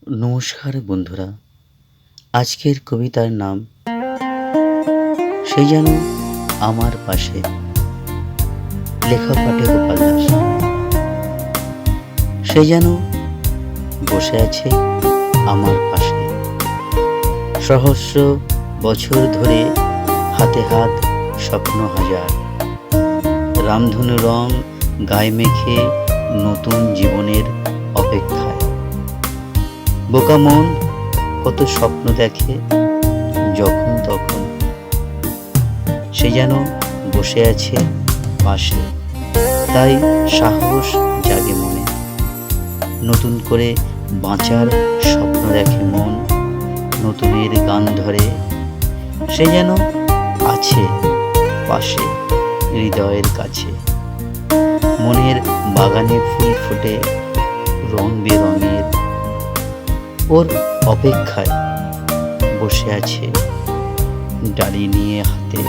নমস্কার বন্ধুরা, আজকের কবিতার নাম সে যেন আমার পাশে। লেখক পাঠে গোপাল দাস। সে যেন বসে আছে আমার পাশে, সহস্র বছর ধরে হাতে হাত স্বপ্ন হাজার, রামধনু রং গায়ে মেখে নতুন জীবনের অপেক্ষায়। বোকা মন কত স্বপ্ন দেখে যখন তখন, সে যেন বসে আছে পাশে। তাই সাহস জাগে মনে, নতুন করে বাঁচার স্বপ্ন দেখে মন, নতুনের গান ধরে। সে যেন আছে পাশে হৃদয়ের কাছে, মনের বাগানে ফুল ফোটে রং বেরঙের। ওর অপেক্ষায় বসে আছে ডালি নিয়ে হাতে।